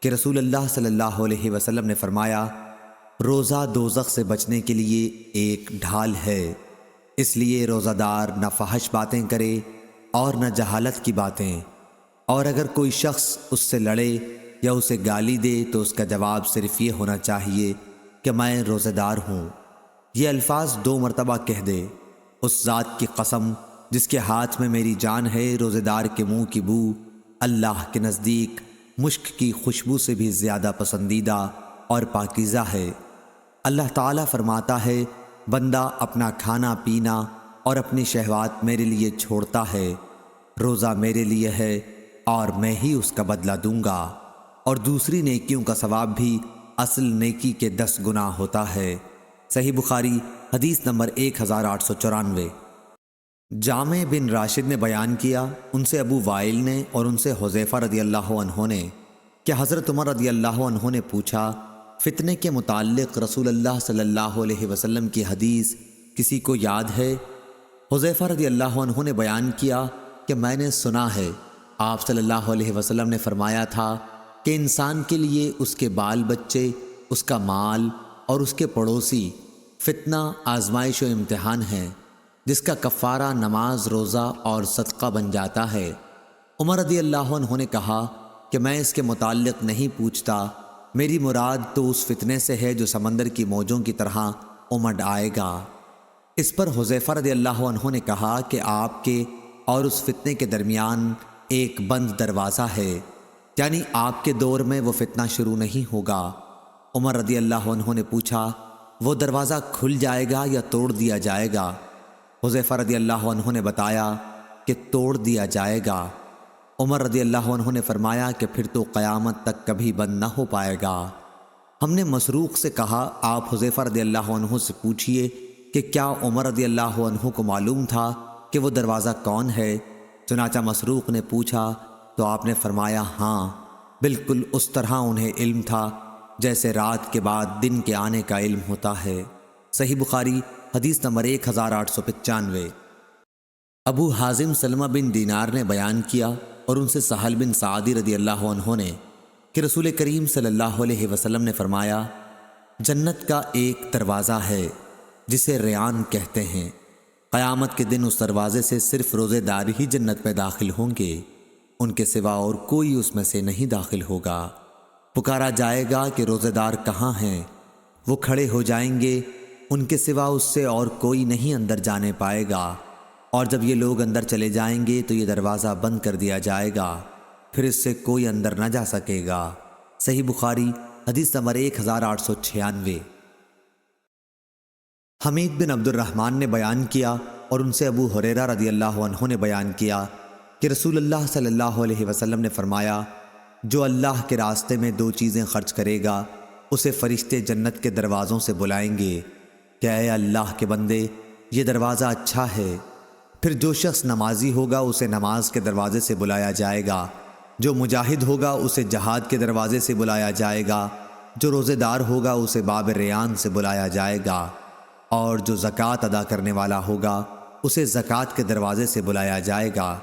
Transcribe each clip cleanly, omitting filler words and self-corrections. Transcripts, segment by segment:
کہ رسول اللہ صلی اللہ علیہ وسلم نے فرمایا، روزہ دوزخ سے بچنے کے لیے ایک ڈھال ہے، اس لیے روزہ دار نہ فحش باتیں کرے اور نہ جہالت کی باتیں، اور اگر کوئی شخص اس سے لڑے یا اسے گالی دے تو اس کا جواب صرف یہ ہونا چاہیے کہ میں روزہ دار ہوں۔ یہ الفاظ 2 مرتبہ کہہ دے۔ اس ذات کی قسم جس کے ہاتھ میں میری جان ہے، روزہ دار کے منہ کی بو اللہ کے نزدیک مشک کی خوشبو سے بھی زیادہ پسندیدہ اور پاکیزہ ہے۔ اللہ تعالیٰ فرماتا ہے، بندہ اپنا کھانا پینا اور اپنی شہوات میرے لیے چھوڑتا ہے، روزہ میرے لیے ہے اور میں ہی اس کا بدلہ دوں گا، اور دوسری نیکیوں کا ثواب بھی اصل نیکی کے 10 گنا ہوتا ہے۔ صحیح بخاری حدیث نمبر 1894۔ جامع بن راشد نے بیان کیا، ان سے ابو وائل نے اور ان سے حذیفہ رضی اللہ عنہ نے کہ حضرت عمر رضی اللہ عنہ نے پوچھا، فتنے کے متعلق رسول اللہ صلی اللہ علیہ وسلم کی حدیث کسی کو یاد ہے؟ حذیفہ رضی اللہ عنہ نے بیان کیا کہ میں نے سنا ہے، آپ صلی اللہ علیہ وسلم نے فرمایا تھا کہ انسان کے لیے اس کے بال بچے، اس کا مال اور اس کے پڑوسی فتنہ، آزمائش و امتحان ہے، جس کا کفارہ نماز، روزہ اور صدقہ بن جاتا ہے۔ عمر رضی اللہ عنہ نے کہا کہ میں اس کے متعلق نہیں پوچھتا، میری مراد تو اس فتنے سے ہے جو سمندر کی موجوں کی طرح امڈ آئے گا۔ اس پر حذیفہ رضی اللہ عنہ نے کہا کہ آپ کے اور اس فتنے کے درمیان ایک بند دروازہ ہے، یعنی آپ کے دور میں وہ فتنہ شروع نہیں ہوگا۔ عمر رضی اللہ عنہ نے پوچھا، وہ دروازہ کھل جائے گا یا توڑ دیا جائے گا؟ حذیفہ رضی اللہ عنہ نے بتایا کہ توڑ دیا جائے گا۔ عمر رضی اللہ عنہ نے فرمایا کہ پھر تو قیامت تک کبھی بند نہ ہو پائے گا۔ ہم نے مسروق سے کہا، آپ حذیفہ رضی اللہ عنہ سے پوچھئے کہ کیا عمر رضی اللہ عنہ کو معلوم تھا کہ وہ دروازہ کون ہے؟ چنانچہ مسروق نے پوچھا تو آپ نے فرمایا، ہاں، بالکل اس طرح انہیں علم تھا جیسے رات کے بعد دن کے آنے کا علم ہوتا ہے۔ صحیح بخاری حدیث نمبر 1895۔ ابو حازم سلمہ بن دینار نے بیان کیا اور ان سے سہل بن سعدی رضی اللہ عنہ نے کہ رسول کریم صلی اللہ علیہ وسلم نے فرمایا، جنت کا ایک دروازہ ہے جسے ریان کہتے ہیں، قیامت کے دن اس دروازے سے صرف روزے دار ہی جنت میں داخل ہوں گے، ان کے سوا اور کوئی اس میں سے نہیں داخل ہوگا۔ پکارا جائے گا کہ روزے دار کہاں ہیں؟ وہ کھڑے ہو جائیں گے، ان کے سوا اس سے اور کوئی نہیں اندر جانے پائے گا، اور جب یہ لوگ اندر چلے جائیں گے تو یہ دروازہ بند کر دیا جائے گا، پھر اس سے کوئی اندر نہ جا سکے گا۔ صحیح بخاری حدیث نمبر 1896۔ حمید بن عبد الرحمن نے بیان کیا اور ان سے ابو ہریرہ رضی اللہ عنہ نے بیان کیا کہ رسول اللہ صلی اللہ علیہ وسلم نے فرمایا، جو اللہ کے راستے میں 2 چیزیں خرچ کرے گا، اسے فرشتے جنت کے دروازوں سے بلائیں گے کہ اے اللہ کے بندے، یہ دروازہ اچھا ہے۔ پھر جو شخص نمازی ہوگا اسے نماز کے دروازے سے بلایا جائے گا، جو مجاہد ہوگا اسے جہاد کے دروازے سے بلایا جائے گا، جو روزے دار ہوگا اسے باب ریان سے بلایا جائے گا، اور جو زکوٰۃ ادا کرنے والا ہوگا اسے زکوٰۃ کے دروازے سے بلایا جائے گا۔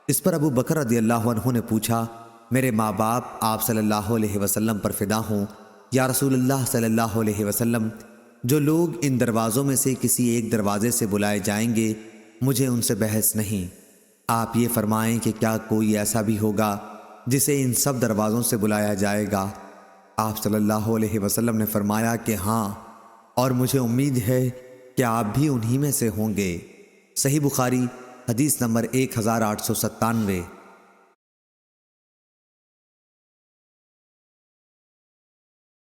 اس پر ابو بکر رضی اللہ عنہ نے پوچھا، میرے ماں باپ آپ صلی اللہ علیہ وسلم پر فدا ہوں، یا رسول اللہ صلی اللہ علیہ وسلم، جو لوگ ان دروازوں میں سے کسی ایک دروازے سے بلائے جائیں گے، مجھے ان سے بحث نہیں، آپ یہ فرمائیں کہ کیا کوئی ایسا بھی ہوگا جسے ان سب دروازوں سے بلایا جائے گا؟ آپ صلی اللہ علیہ وسلم نے فرمایا کہ ہاں، اور مجھے امید ہے کہ آپ بھی انہی میں سے ہوں گے۔ صحیح بخاری حدیث نمبر 1897۔